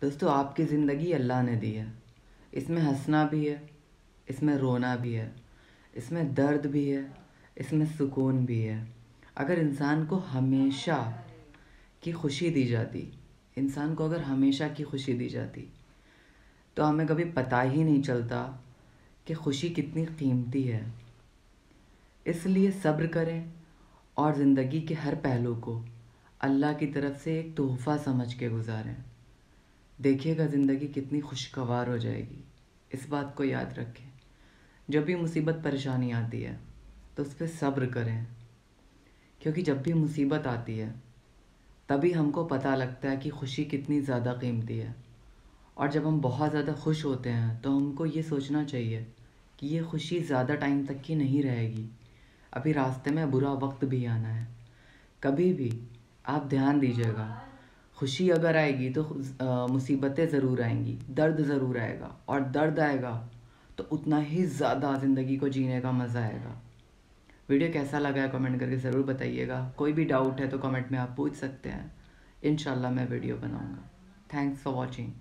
दोस्तों, आपकी ज़िंदगी अल्लाह ने दी है। इसमें हंसना भी है, इसमें रोना भी है, इसमें दर्द भी है, इसमें सुकून भी है। अगर इंसान को हमेशा की खुशी दी जाती, इंसान को अगर हमेशा की खुशी दी जाती, तो हमें कभी पता ही नहीं चलता कि खुशी कितनी कीमती है। इसलिए सब्र करें और ज़िंदगी के हर पहलू को अल्लाह की तरफ से एक तोहफ़ा समझ के गुजारें। देखिएगा ज़िंदगी कितनी खुशगवार हो जाएगी। इस बात को याद रखें। जब भी मुसीबत परेशानी आती है तो उस पर सब्र करें, क्योंकि जब भी मुसीबत आती है तभी हमको पता लगता है कि खुशी कितनी ज़्यादा कीमती है। और जब हम बहुत ज़्यादा खुश होते हैं तो हमको ये सोचना चाहिए कि ये खुशी ज़्यादा टाइम तक की नहीं रहेगी, अभी रास्ते में बुरा वक्त भी आना है। कभी भी आप ध्यान दीजिएगा, खुशी अगर आएगी तो मुसीबतें ज़रूर आएंगी, दर्द ज़रूर आएगा, और दर्द आएगा तो उतना ही ज़्यादा ज़िंदगी को जीने का मज़ा आएगा। वीडियो कैसा लगा है कमेंट करके ज़रूर बताइएगा। कोई भी डाउट है तो कमेंट में आप पूछ सकते हैं। इंशाल्लाह मैं वीडियो बनाऊँगा। Thanks for watching.